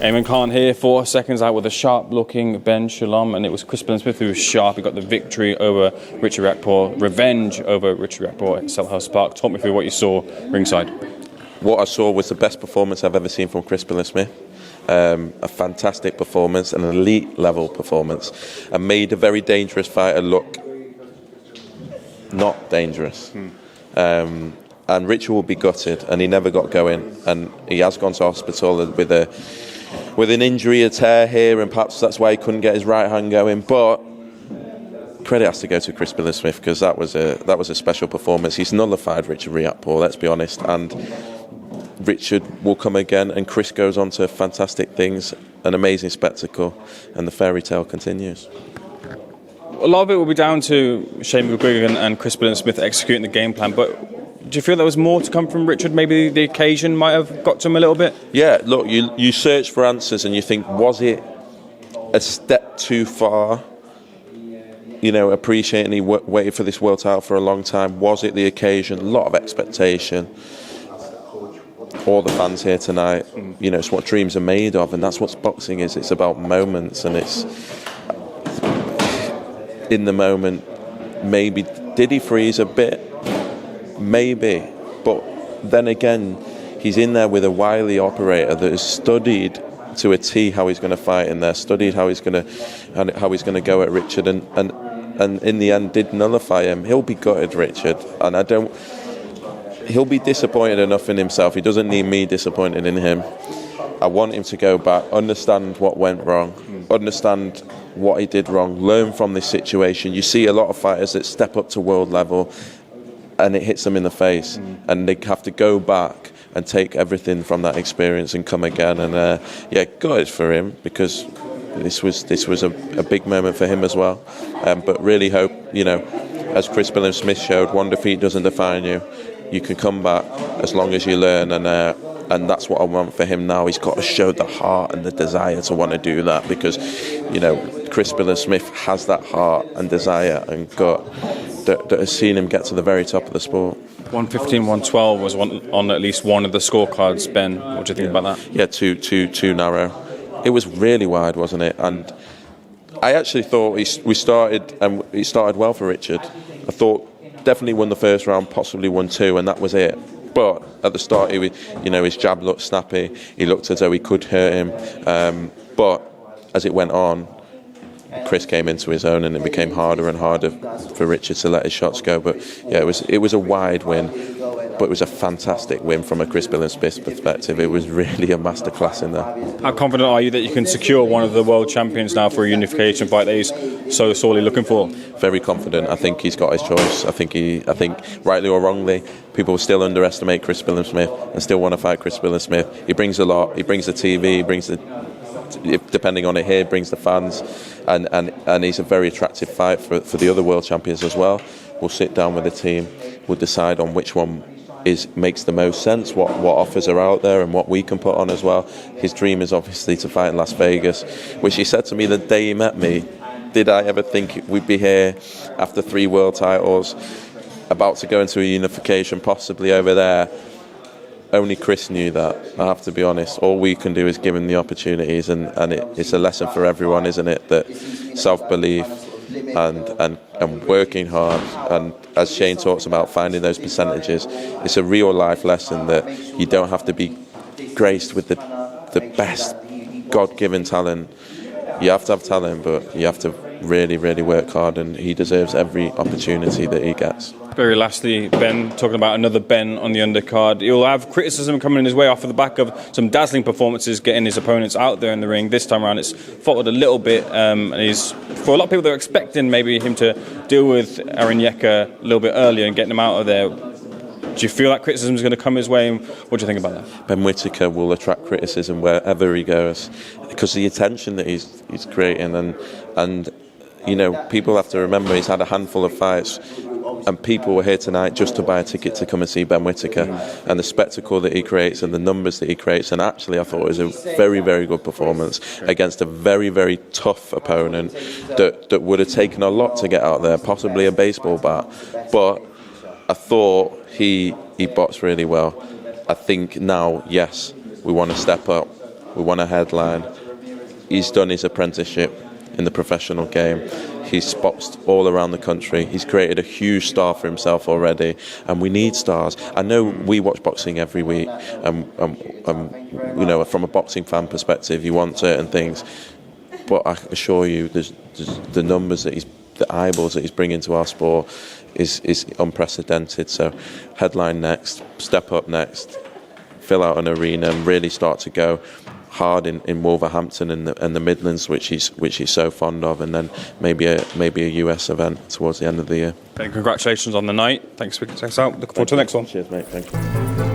Ayman Khan here for Seconds Out with a sharp-looking Ben Shalom, and it was Billam-Smith who was sharp. He got the victory over Richard Riakporhe, revenge over Richard Riakporhe at Selhurst Park. Talk me through what you saw ringside. What I saw was the best performance I've ever seen from Billam-Smith. A fantastic performance, an elite level performance, and made a very dangerous fighter look not dangerous. And Richard will be gutted, and he never got going, and he has gone to hospital with an injury, a tear here, and perhaps that's why he couldn't get his right hand going. But credit has to go to Billam-Smith, because that was a special performance. He's nullified Richard Riakporhe, let's be honest, and Richard will come again, and Chris goes on to fantastic things, an amazing spectacle, and the fairy tale continues. A lot of it will be down to Shane McGuigan and Billam-Smith executing the game plan, but do you feel there was more to come from Richard? Maybe the occasion might have got to him a little bit? Yeah, look, you search for answers and you think, was it a step too far? You know, appreciating he waited for this world title for a long time. Was it the occasion? A lot of expectation. All the fans here tonight, you know, it's what dreams are made of, and that's what boxing is. It's about moments, and it's in the moment. Maybe did he freeze a bit? Maybe, but then again, he's in there with a wily operator that has studied to a T how he's going to fight in there, studied how he's going to go at Richard, and in the end did nullify him. He'll be gutted, Richard, and he'll be disappointed enough in himself. He doesn't need me disappointed in him. I want him to go back, understand what went wrong, understand what he did wrong, learn from this situation. You see a lot of fighters that step up to world level and it hits them in the face, and they have to go back and take everything from that experience and come again. And good for him, because this was a big moment for him as well. But really hope, you know, as Billam-Smith showed, one defeat doesn't define you. You can come back as long as you learn, and that's what I want for him now. He's got to show the heart and the desire to want to do that, because, you know, Billam-Smith has that heart and desire and gut that has seen him get to the very top of the sport. 115, 112 was on at least one of the scorecards. Ben, what do you think about that? Yeah, too narrow. It was really wide, wasn't it? And I actually thought it started well for Richard. I thought definitely won the first round, possibly won two, and that was it. But at the start, his jab looked snappy. He looked as though he could hurt him. But as it went on, Chris came into his own, and it became harder and harder for Richard to let his shots go. But yeah, it was a wide win, but it was a fantastic win from a Billam-Smith perspective. It was really a masterclass in there. How confident are you that you can secure one of the world champions now for a unification fight that he's so sorely looking for? Very confident. I think he's got his choice. I think rightly or wrongly, people still underestimate Billam-Smith and still want to fight Billam-Smith. He brings a lot. He brings the TV. He brings depending on it here, brings the fans, and he's a very attractive fight for the other world champions as well. We'll sit down with the team. We'll decide on which one makes the most sense, what offers are out there, and what we can put on as well. His dream is obviously to fight in Las Vegas, which he said to me the day he met me. Did I ever think we'd be here after 3 world titles, about to go into a unification, possibly over there? Only Chris knew that, I have to be honest. All we can do is give him the opportunities, and it's a lesson for everyone, isn't it? That self-belief and working hard, and as Shane talks about, finding those percentages, it's a real life lesson that you don't have to be graced with the best God-given talent. You have to have talent, but you have to really, really work hard, and he deserves every opportunity that he gets. Very lastly, Ben, talking about another Ben on the undercard. He'll have criticism coming his way off of the back of some dazzling performances, getting his opponents out there in the ring. This time around, it's faltered a little bit, and he's, for a lot of people, they're expecting maybe him to deal with Arenyeka a little bit earlier and getting him out of there. Do you feel that criticism is going to come his way? And what do you think about that? Ben Whittaker will attract criticism wherever he goes, because the attention that he's creating, and you know, people have to remember he's had a handful of fights, and people were here tonight just to buy a ticket to come and see Ben Whittaker, and the spectacle that he creates and the numbers that he creates. And actually, I thought it was a very, very good performance against a very, very tough opponent that would have taken a lot to get out there, possibly a baseball bat. But I thought he boxed really well. I think now, yes, we want to step up. We want a headline. He's done his apprenticeship in the professional game. He's boxed all around the country. He's created a huge star for himself already, and we need stars. I know we watch boxing every week, and you know, from a boxing fan perspective, you want certain things. But I assure you, there's the numbers that the eyeballs that he's bringing to our sport is unprecedented. So, headline next, step up next, fill out an arena, and really start to go hard in Wolverhampton and the Midlands, which he's so fond of, and then maybe a US event towards the end of the year. Ben, congratulations on the night. Thanks for taking us out. Looking forward to the next one. Cheers, mate. Thank you.